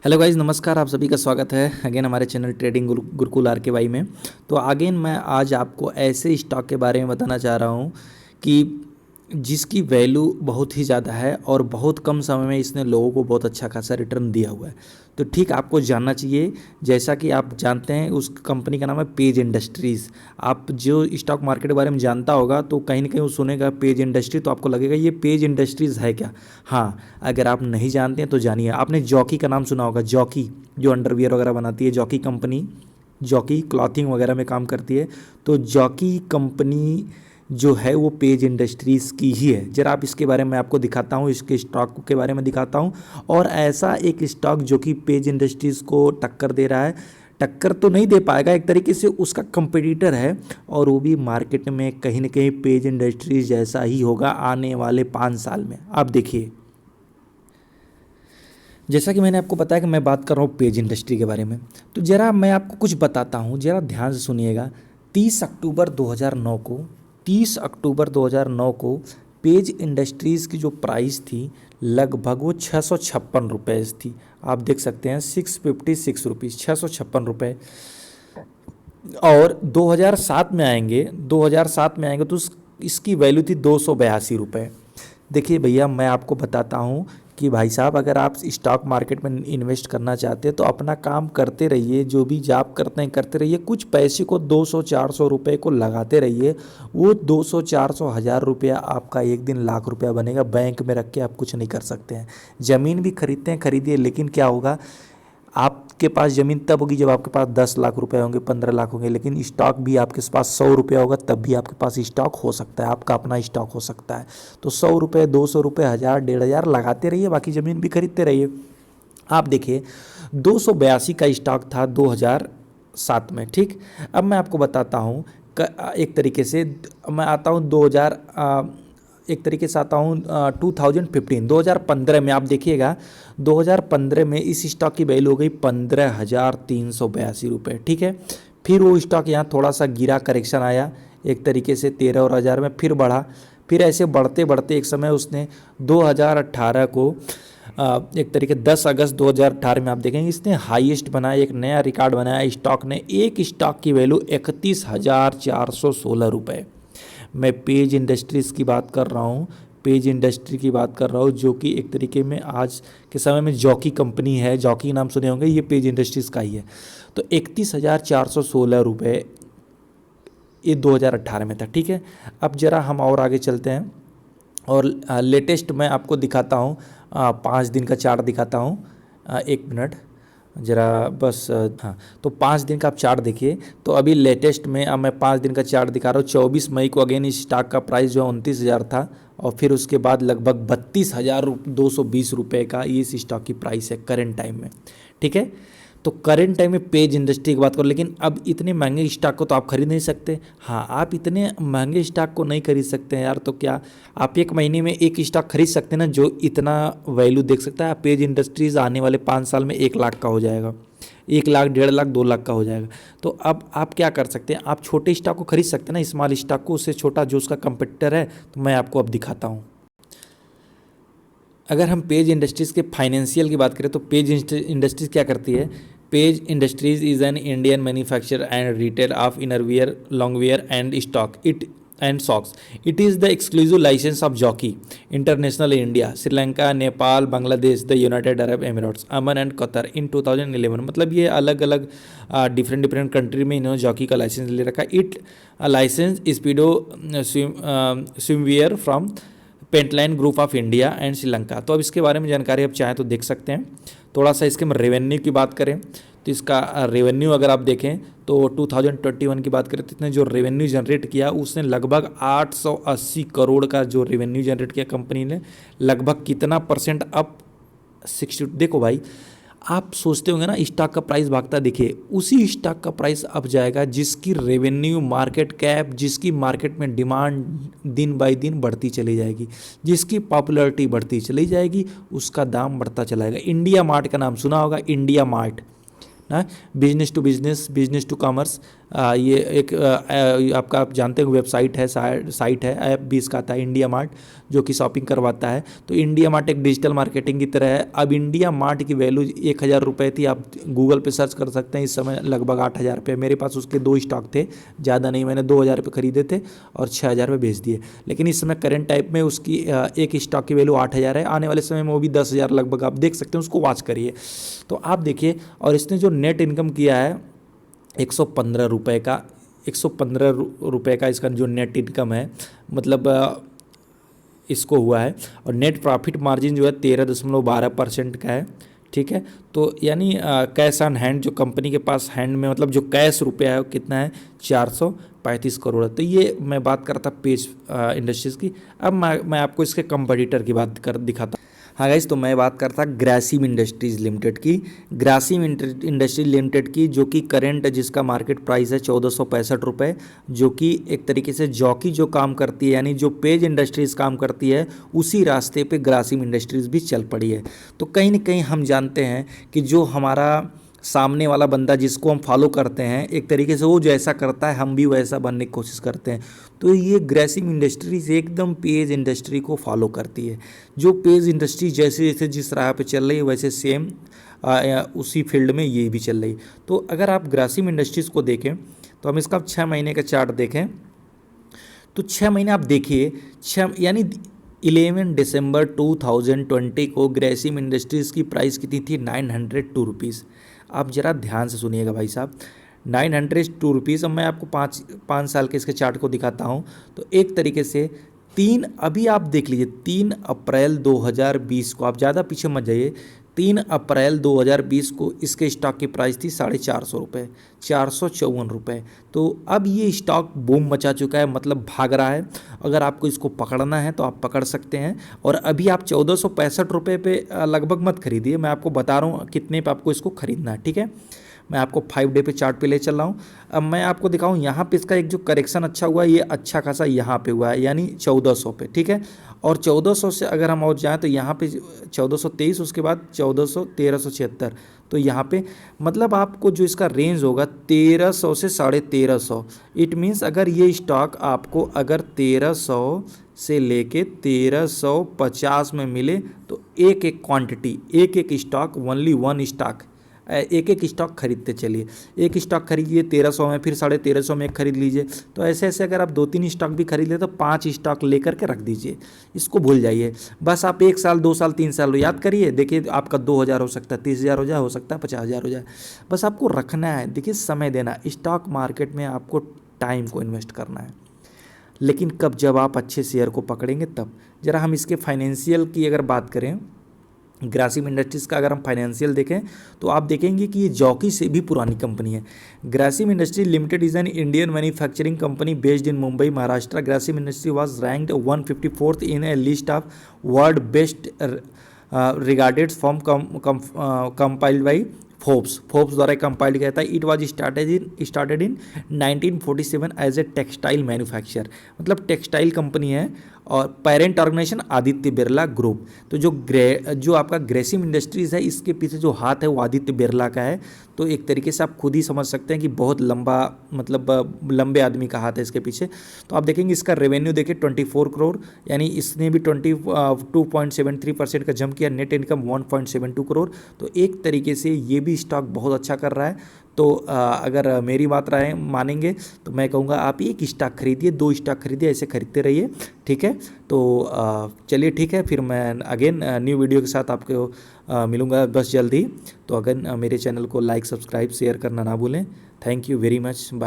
Hello guys, नमस्कार। आप सभी का स्वागत है अगेन हमारे चैनल ट्रेडिंग गुरुकुल आर के वाई में। तो अगेन मैं आज आपको ऐसे स्टॉक के बारे में बताना चाह रहा हूँ कि जिसकी वैल्यू बहुत ही ज़्यादा है और बहुत कम समय में इसने लोगों को बहुत अच्छा खासा रिटर्न दिया हुआ है। तो ठीक आपको जानना चाहिए। जैसा कि आप जानते हैं उस कंपनी का नाम है पेज इंडस्ट्रीज़। आप जो स्टॉक मार्केट के बारे में जानता होगा तो कहीं ना कहीं वो सुनेगा पेज इंडस्ट्री तो आपको लगेगा ये पेज इंडस्ट्रीज़ है क्या। हाँ, अगर आप नहीं जानते हैं तो जानिए। आपने जॉकी का नाम सुना होगा, जॉकी जो अंडरवियर वगैरह बनाती है, जॉकी कंपनी, जॉकी क्लॉथिंग वगैरह में काम करती है। तो जॉकी कंपनी जो है वो पेज इंडस्ट्रीज़ की ही है। जरा आप इसके बारे में आपको दिखाता हूँ, इसके स्टॉक के बारे में दिखाता हूँ। और ऐसा एक स्टॉक जो कि पेज इंडस्ट्रीज़ को टक्कर दे रहा है, टक्कर तो नहीं दे पाएगा, एक तरीके से उसका कंपटीटर है। और वो भी मार्केट में कहीं ना कहीं पेज इंडस्ट्रीज जैसा ही होगा आने वाले 5 साल में। आप देखिए, जैसा कि मैंने आपको बताया कि मैं बात कर रहा हूँ पेज इंडस्ट्री के बारे में। तो ज़रा मैं आपको कुछ बताता हूँ, ज़रा ध्यान से सुनिएगा। 30 अक्टूबर 2009 को 30 अक्टूबर 2009 को पेज इंडस्ट्रीज़ की जो प्राइस थी लगभग वो 656 रुपये थी। आप देख सकते हैं 656 रुपीज़, 656 रुपये। और 2007 में आएंगे, 2007 में आएंगे तो इसकी वैल्यू थी 282 रुपये। देखिए भैया, मैं आपको बताता हूँ कि भाई साहब, अगर आप स्टॉक मार्केट में इन्वेस्ट करना चाहते हैं तो अपना काम करते रहिए, जो भी जॉब करते हैं करते रहिए, कुछ पैसे को 200-400 रुपये को लगाते रहिए। वो 200-400 हज़ार रुपया आपका एक दिन लाख रुपया बनेगा। बैंक में रख के आप कुछ नहीं कर सकते हैं। ज़मीन भी खरीदते हैं, खरीदिए, लेकिन क्या होगा, आपके पास ज़मीन तब होगी जब आपके पास 10 लाख रुपए होंगे, 15 लाख होंगे। लेकिन स्टॉक भी आपके पास 100 रुपया होगा तब भी आपके पास स्टॉक हो सकता है, आपका अपना स्टॉक हो सकता है। तो 100 रुपये, 200 रुपये, 1000, 1500 लगाते रहिए, बाकी ज़मीन भी खरीदते रहिए। आप देखिए 282 का स्टॉक था 2007 में। ठीक, अब मैं आपको बताता हूँ एक तरीके से। मैं आता हूँ 2000, एक तरीके से आता हूँ 2015 में। आप देखिएगा 2015 में इस स्टॉक की वैल्यू हो गई 15,382 रुपये। ठीक है, फिर वो स्टॉक यहाँ थोड़ा सा गिरा, करेक्शन आया, एक तरीके से 13 और 1000 में फिर बढ़ा। फिर ऐसे बढ़ते बढ़ते एक समय उसने 2018 को एक तरीके 10 अगस्त 2018 में आप देखेंगे इसने हाईएस्ट बनाया, एक नया रिकॉर्ड बनाया स्टॉक ने। एक स्टॉक की वैल्यू 31,416 रुपये। मैं पेज इंडस्ट्रीज़ की बात कर रहा हूँ, पेज इंडस्ट्री की बात कर रहा हूँ, जो कि एक तरीके में आज के समय में जॉकी कंपनी है। जॉकी नाम सुने होंगे, ये पेज इंडस्ट्रीज़ का ही है। तो 31,416 रुपये ये 2018 में था। ठीक है, अब ज़रा हम और आगे चलते हैं और लेटेस्ट मैं आपको दिखाता हूँ, 5 दिन का चार्ट दिखाता हूँ। एक मिनट ज़रा बस, हाँ। तो 5 दिन का आप चार्ट देखिए। तो अभी लेटेस्ट में अब मैं 5 दिन का चार्ट दिखा रहा हूँ। 24 मई को अगेन इस स्टॉक का प्राइस जो है 29,000 था, और फिर उसके बाद लगभग 32,220 रुपये का ये इस स्टॉक की प्राइस है करेंट टाइम में। ठीक है, तो करेंट टाइम में पेज इंडस्ट्री की बात करो। लेकिन अब इतने महंगे स्टॉक को तो आप खरीद नहीं सकते। हाँ, आप इतने महंगे स्टॉक को नहीं खरीद सकते हैं यार। तो क्या आप एक महीने में एक स्टॉक खरीद सकते हैं ना जो इतना वैल्यू देख सकता है। पेज इंडस्ट्रीज आने वाले 5 साल में 1 लाख का हो जाएगा, 1 लाख, 1.5 लाख, 2 लाख का हो जाएगा। तो अब आप क्या कर सकते हैं, आप छोटे स्टॉक को खरीद सकते हैं ना, स्मॉल स्टॉक को, उससे छोटा जो उसका कंपटीटर है। तो मैं आपको अब दिखाता हूँ। अगर हम पेज इंडस्ट्रीज़ के फाइनेंशियल की बात करें तो पेज इंडस्ट्रीज़ क्या करती है। Page industries is an Indian manufacturer and retail of innerwear, loungewear and stock it and socks. It is the exclusive license of Jockey International India, Sri Lanka, Nepal, Bangladesh, the United Arab Emirates, Oman and Qatar in 2011। मतलब ये अलग अलग different country में इन्होंने jockey का license ले रखा। It license Speedo swimwear from Pentland group of India and Sri Lanka. तो अब इसके बारे में जानकारी आप चाहें तो देख सकते हैं। थोड़ा सा इसके रेवेन्यू की बात करें तो इसका रेवेन्यू अगर आप देखें तो 2021 की बात करें तो इसने जो रेवेन्यू जनरेट किया उसने लगभग 880 करोड़ का जो रेवेन्यू जनरेट किया कंपनी ने। लगभग कितना परसेंट अप, 60। देखो भाई, आप सोचते होंगे ना स्टॉक का प्राइस भागता, देखिए उसी स्टॉक का प्राइस अब जाएगा जिसकी रेवेन्यू, मार्केट कैप, जिसकी मार्केट में डिमांड दिन बाय दिन बढ़ती चली जाएगी, जिसकी पॉपुलैरिटी बढ़ती चली जाएगी, उसका दाम बढ़ता चला जाएगा। इंडिया मार्ट का नाम सुना होगा, इंडिया मार्ट ना, business to business, business to commerce. ये एक आपका, आप जानते हो वेबसाइट है, साइट है, ऐप भी इसका आता है इंडिया मार्ट, जो कि शॉपिंग करवाता है। तो इंडिया मार्ट एक डिजिटल मार्केटिंग की तरह है। अब इंडिया मार्ट की वैल्यू 1,000 रुपये थी, आप गूगल पे सर्च कर सकते हैं, इस समय लगभग 8,000 रुपये। मेरे पास उसके 2 स्टॉक थे, ज़्यादा नहीं, मैंने 2,000 रुपये खरीदे थे और 6,000 रुपये बेच दिए। लेकिन इस समय करंट टाइप में उसकी एक स्टॉक की वैल्यू 8,000 है, आने वाले समय में वो भी 10,000 लगभग आप देख सकते हैं, उसको वॉच करिए। तो आप देखिए, और इसने जो नेट इनकम किया है 115 रुपये का, 115 रुपये का इसका जो नेट इनकम है, मतलब इसको हुआ है। और नेट प्रॉफिट मार्जिन जो है 13.12% का है, ठीक है। तो यानी कैश ऑन हैंड जो कंपनी के पास हैंड में, मतलब जो कैश रुपया है वो कितना है, 435 करोड़ है। तो ये मैं बात करता पेज इंडस्ट्रीज़ की। अब मैं आपको इसके कंपटीटर की बात कर दिखाता। हाँ गाइस, तो मैं बात करता ग्रासिम इंडस्ट्रीज़ लिमिटेड की। ग्रासिम इंडस्ट्रीज लिमिटेड की, जो कि करेंट जिसका मार्केट प्राइस है 1465 रुपये, जो कि एक तरीके से जॉकी जो काम करती है, यानी जो पेज इंडस्ट्रीज़ काम करती है, उसी रास्ते पे ग्रासिम इंडस्ट्रीज़ भी चल पड़ी है। तो कहीं ना कहीं हम जानते हैं कि जो हमारा सामने वाला बंदा जिसको हम फॉलो करते हैं, एक तरीके से वो जैसा करता है हम भी वैसा बनने की कोशिश करते हैं। तो ये ग्रासिम इंडस्ट्रीज एकदम पेज इंडस्ट्री को फॉलो करती है। जो पेज इंडस्ट्री जैसे जैसे जिस राह पे चल रही है, वैसे सेम उसी फील्ड में ये भी चल रही है। तो अगर आप ग्रासिम इंडस्ट्रीज़ को देखें, तो हम इसका 6 महीने का चार्ट देखें, तो 6 महीने आप देखिए, 6 यानी 11 दिसंबर 2020 को ग्रासिम इंडस्ट्रीज़ की प्राइस कितनी थी, 902 रुपीज़। आप ज़रा ध्यान से सुनिएगा भाई साहब, 902 रुपीज़। अब मैं आपको 5 साल के इसके चार्ट को दिखाता हूँ। तो एक तरीके से अभी आप देख लीजिए, 3 अप्रैल 2020 को, आप ज़्यादा पीछे मत जाइए, 3 अप्रैल 2020 को इसके स्टॉक की प्राइस थी 450 रुपये, 454 रुपये। तो अब ये स्टॉक बूम मचा चुका है, मतलब भाग रहा है। अगर आपको इसको पकड़ना है तो आप पकड़ सकते हैं। और अभी आप 1465 रुपये पे लगभग मत खरीदिए, मैं आपको बता रहा हूँ कितने पे आपको इसको खरीदना है, ठीक है। मैं आपको 5 डे पे चार्ट पे ले चल रहा हूँ। अब मैं आपको दिखाऊँ यहाँ पे इसका एक जो करेक्शन अच्छा हुआ है, ये अच्छा खासा यहाँ पे हुआ है, यानी 1400 पे, ठीक है। और 1400 से अगर हम और जाएँ तो यहाँ पे 1423, उसके बाद 1400, 1376। तो यहाँ पे मतलब आपको जो इसका रेंज होगा 1300 से 1350। इट मीन्स अगर ये स्टॉक आपको अगर 1300 से लेके 1350 में मिले, तो एक एक क्वांटिटी, एक एक स्टॉक, ओनली वन स्टॉक, एक एक स्टॉक खरीदते चलिए। एक स्टॉक खरीदिए 1300 में, फिर 1350 में एक खरीद लीजिए। तो ऐसे ऐसे अगर आप 2-3 स्टॉक भी खरीद ले, तो 5 स्टॉक लेकर के रख दीजिए, इसको भूल जाइए। बस आप 1 साल, 2 साल, 3 साल याद करिए, देखिए आपका 2,000 हो सकता है, 30,000 हो सकता है 50,000 हो जाए। बस आपको रखना है, देखिए समय देना। स्टॉक मार्केट में आपको टाइम को इन्वेस्ट करना है, लेकिन कब, जब आप अच्छे शेयर को पकड़ेंगे तब। ज़रा हम इसके फाइनेंशियल की अगर बात करें, ग्रासिम इंडस्ट्रीज़ का अगर हम फाइनेंशियल देखें, तो आप देखेंगे कि ये जॉकी से भी पुरानी कंपनी है। Grasim Industries Limited is an Indian manufacturing company based in Mumbai, Maharashtra. Grasim industry was ranked 154th in a list of world best regarded form compiled by Forbes द्वारा कंपाइल्ड किया था। It was started in 1947 as a textile manufacture, मतलब textile company है। और parent organisation Aditya Birla group. तो जो आपका Grasim industries है, इसके पीछे जो हाथ है वो आदित्य बिरला का है। तो एक तरीके से आप खुद ही समझ सकते हैं कि बहुत लंबा, मतलब लंबे आदमी का हाथ है इसके पीछे। तो आप देखेंगे इसका रेवेन्यू देखिए 24 करोड़, यानी इसने भी 22.73% का जंप किया। Net income 1.72 crore. तो एक तरीके से ये भी स्टॉक बहुत अच्छा कर रहा है। तो अगर मेरी बात राय मानेंगे तो मैं कहूँगा आप एक स्टॉक खरीदिए, 2 स्टॉक खरीदिए, ऐसे खरीदते रहिए, ठीक है। तो चलिए ठीक है, फिर मैं अगेन न्यू वीडियो के साथ आपको मिलूँगा बस जल्दी। तो अगर मेरे चैनल को लाइक, सब्सक्राइब, शेयर करना ना भूलें। Thank you very much, bye.